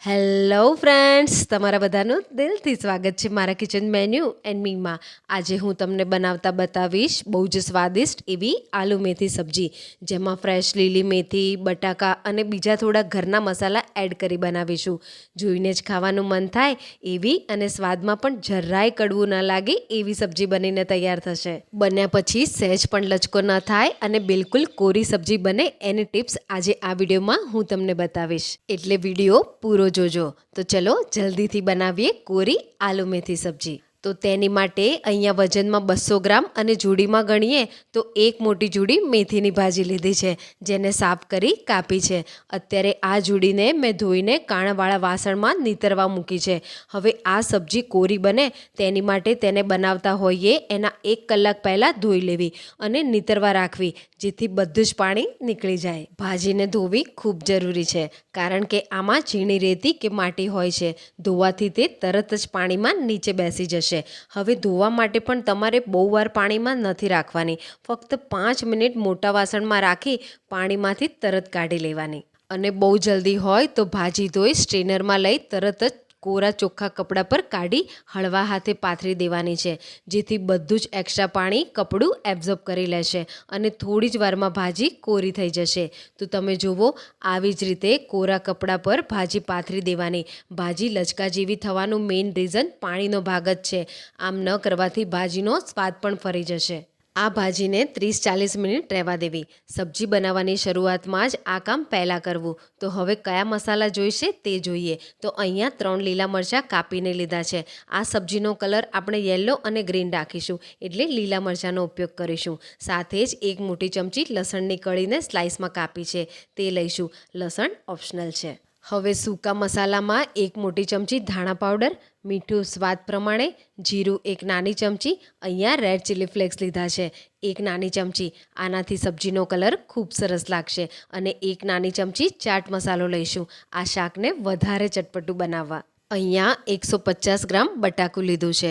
Hello friends, તમારા બધાનું દિલથી સ્વાગત છે મારા કિચન મેન્યુ એન્ડ મીમાં. આજે હું તમને બનાવતા બતાવીશ બહુ જ સ્વાદિષ્ટ એવી આલુ મેથી સબ્જી, જેમાં ફ્રેશ લીલી મેથી, બટાકા અને બીજા થોડા ઘરના મસાલા એડ કરી બનાવીશું. જોઈને જ ખાવાનું મન થાય એવી અને સ્વાદમાં પણ જરાય કડવું ન લાગે એવી સબ્જી બનીને તૈયાર થશે. બન્યા પછી સહેજ પણ લચકો ન થાય અને બિલકુલ કોરી સબ્જી બને એની ટિપ્સ આજે આ વિડીયોમાં હું તમને બતાવીશ, એટલે વિડીયો પૂરો જોજો. તો ચલો જલ્દીથી બનાવીએ કોરી આલુ મેથી સબ્જી. તો તેની માટે અહીંયા વજનમાં 200 ગ્રામ અને જોડીમાં ગણીએ તો એક મોટી જોડી મેથીની ભાજી લીધી છે, જેને સાફ કરી કાપી છે. અત્યારે આ જોડીને મેં ધોઈને કાણાવાળા વાસણમાં નીતરવા મૂકી છે. હવે આ સબ્જી કોરી બને તેની માટે તેને બનાવતા હોઈએ એના 1 કલાક પહેલાં ધોઈ લેવી અને નીતરવા રાખવી, જેથી બધું જ પાણી નીકળી જાય. ભાજીને ધોવી ખૂબ જરૂરી છે, કારણ કે આમાં ઝીણી રેતી કે માટી હોય છે. ધોવાથી તે તરત જ પાણીમાં નીચે બેસી જશે. હવે ધોવા માટે પણ તમારે બહુ વાર પાણીમાં નથી રાખવાની, ફક્ત 5 મિનિટ મોટા વાસણમાં રાખી પાણીમાંથી તરત કાઢી લેવાની. અને બહુ જલ્દી હોય તો ભાજી ધોઈ સ્ટ્રેનરમાં લઈ તરત જ કોરા ચોખ્ખા કપડા પર કાઢી હળવા હાથે પાથરી દેવાની છે, જેથી બધું જ એક્સ્ટ્રા પાણી કપડું એબ્ઝોર્બ કરી લેશે અને થોડી જ વારમાં ભાજી કોરી થઈ જશે. તો તમે જુઓ, આવી જ રીતે કોરા કપડા પર ભાજી પાથરી દેવાની. ભાજી લચકા જેવી થવાનું મેઇન રીઝન પાણીનો ભાગ જ છે. આમ ન કરવાથી ભાજીનો સ્વાદ પણ ફરી જશે. આ ભાજીને 30-40 મિનિટ રહેવા દેવી. સબ્જી બનાવવાની શરૂઆતમાં જ આ કામ પહેલાં કરવું. તો હવે કયા મસાલા જોઈશે તે જોઈએ. તો અહીંયા 3 લીલા મરચાં કાપીને લીધા છે. આ સબ્જીનો કલર આપણે યલો અને ગ્રીન રાખીશું, એટલે લીલા મરચાંનો ઉપયોગ કરીશું. સાથે જ 1 મોટી ચમચી લસણની કળીને સ્લાઇસમાં કાપી છે, તે લઈશું. લસણ ઓપ્શનલ છે. હવે સૂકા મસાલામાં 1 મોટી ચમચી ધાણા પાવડર, મીઠું સ્વાદ પ્રમાણે, જીરું 1 નાની ચમચી, અહીંયા રેડ ચીલી ફ્લેક્સ લીધા છે 1 નાની ચમચી. આનાથી સબ્જીનો કલર ખૂબ સરસ લાગશે. અને 1 નાની ચમચી ચાટ મસાલો લઈશું, આ શાકને વધારે ચટપટું બનાવવા. અહીંયા 150 ગ્રામ બટાકું લીધું છે,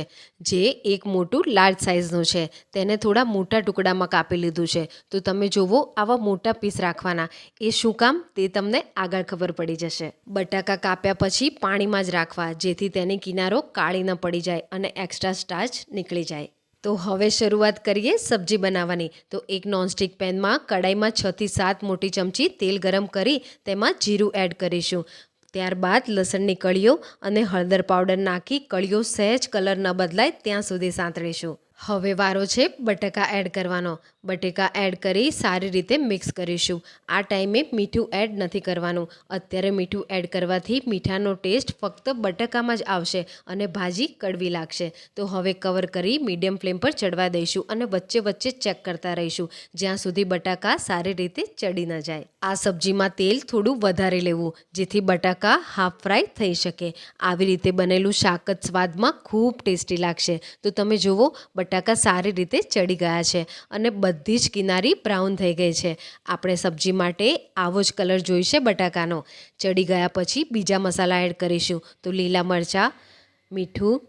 જે એક મોટું લાર્જ સાઇઝનું છે. તેને થોડા મોટા ટુકડામાં કાપી લીધું છે. તો તમે જુઓ, આવા મોટા પીસ રાખવાના. એ શું કામ તે તમને આગળ ખબર પડી જશે. બટાકા કાપ્યા પછી પાણીમાં જ રાખવા, જેથી તેની કિનારો કાળી ન પડી જાય અને એક્સ્ટ્રા સ્ટાર્ચ નીકળી જાય. તો હવે શરૂઆત કરીએ સબ્જી બનાવવાની. તો એક નોનસ્ટિક પેનમાં કડાઈમાં 6 થી 7 મોટી ચમચી તેલ ગરમ કરી તેમાં જીરું એડ કરીશું. ત્યારબાદ લસણની કળીઓ અને હળદર પાવડર નાખી કળીઓ સહેજ કલર ન બદલાય ત્યાં સુધી સાંતળીશું. હવે વારો છે બટાકા એડ કરવાનો. બટેકા એડ કરી સારી રીતે મિક્સ કરીશું. આ ટાઈમે મીઠું એડ નથી કરવાનું. અત્યારે મીઠું એડ કરવાથી મીઠાનો ટેસ્ટ ફક્ત બટાકામાં જ આવશે અને ભાજી કડવી લાગશે. તો હવે કવર કરી મીડિયમ ફ્લેમ પર ચડવા દઈશું અને વચ્ચે વચ્ચે ચેક કરતા રહીશું, જ્યાં સુધી બટાકા સારી રીતે ચડી ન જાય. આ સબ્જીમાં તેલ થોડું વધારે લેવું, જેથી બટાકા હાફ ફ્રાય થઈ શકે. આવી રીતે બનેલું શાક જ સ્વાદમાં ખૂબ ટેસ્ટી લાગશે. તો તમે જુઓ, બટાકા સારી રીતે ચડી ગયા છે અને બધી જ કિનારી બ્રાઉન થઈ ગઈ છે. આપણે સબ્જી માટે આવો જ કલર જોઈશે બટાકાનો. ચડી ગયા પછી બીજા મસાલા એડ કરીશું. તો લીલા મરચાં, મીઠું,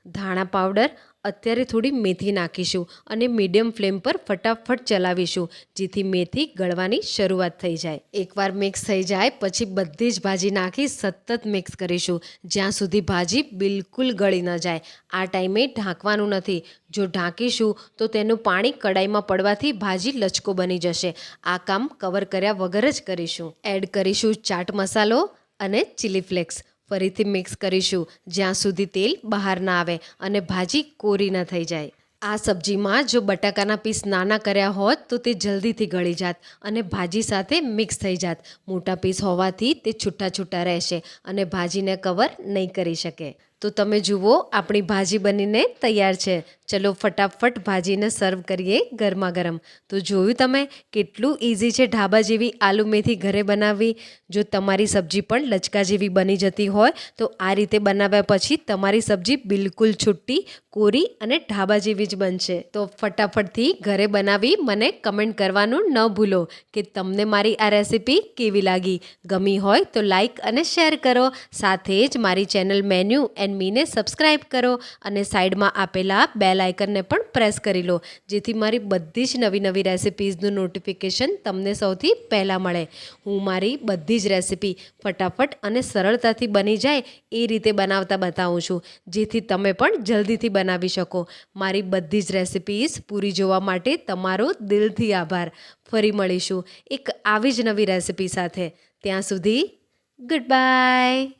ધાણા પાવડર, અત્યારે થોડી મેથી નાખીશું અને મીડિયમ ફ્લેમ પર ફટાફટ ચલાવીશું, જેથી મેથી ગળવાની શરૂઆત થઈ જાય. એકવાર મિક્સ થઈ જાય પછી બધી જ ભાજી નાખી સતત મિક્સ કરીશું, જ્યાં સુધી ભાજી બિલકુલ ગળી ન જાય. આ ટાઈમે ઢાંકવાનું નથી. જો ઢાંકીશું તો તેનું પાણી કડાઈમાં પડવાથી ભાજી લચકો બની જશે. આ કામ કવર કર્યા વગર જ કરીશું. એડ કરીશું ચાટ મસાલો અને ચીલી ફ્લેક્સ. ફરીથી મિક્સ કરીશું, જ્યાં સુધી તેલ બહાર ના આવે અને ભાજી કોરી ન થઈ જાય. આ સબ્જીમાં જો બટાકાના પીસ નાના કર્યા હોત તો તે જલ્દીથી ગળી જાત અને ભાજી સાથે મિક્સ થઈ જાત. મોટા પીસ હોવાથી તે છૂટા છૂટા રહેશે અને ભાજીને કવર નહીં કરી શકે. તો તમે જુઓ, આપણી ભાજી બનીને તૈયાર છે. ચલો ફટાફટ ભાજીને સર્વ કરીએ ગરમા ગરમ. તો જોયું તમે, કેટલું ઇઝી છે ઢાબા જેવી આલુ મેથી ઘરે બનાવવી. જો તમારી સબ્જી પણ લચકા જેવી બની જતી હોય તો આ રીતે બનાવ્યા પછી તમારી સબ્જી બિલકુલ છૂટી, કોરી અને ઢાબા જેવી જ બનશે. તો ફટાફટથી ઘરે બનાવી મને કમેન્ટ કરવાનું ન ભૂલો કે તમને મારી આ રેસિપી કેવી લાગી. ગમી હોય તો લાઈક અને શેર કરો. સાથે જ મારી ચેનલ મેન્યુ એન્ડ મીને સબસ્ક્રાઈબ કરો અને સાઈડમાં આપેલા બેલ આઇકનને પણ પ્રેસ કરી લો, જેથી મારી બધી જ નવી નવી રેસિપીઝનું નોટિફિકેશન તમને સૌથી પહેલાં મળે. હું મારી બધી જ રેસિપી ફટાફટ અને સરળતાથી બની જાય એ રીતે બનાવતા બતાવું છું, જેથી તમે પણ જલ્દીથી બનાવી શકો. મારી બધી જ રેસિપીઝ પૂરી જોવા માટે તમારો દિલથી આભાર. ફરી મળીશું એક આવી જ નવી રેસિપી સાથે. ત્યાં સુધી ગુડ બાય.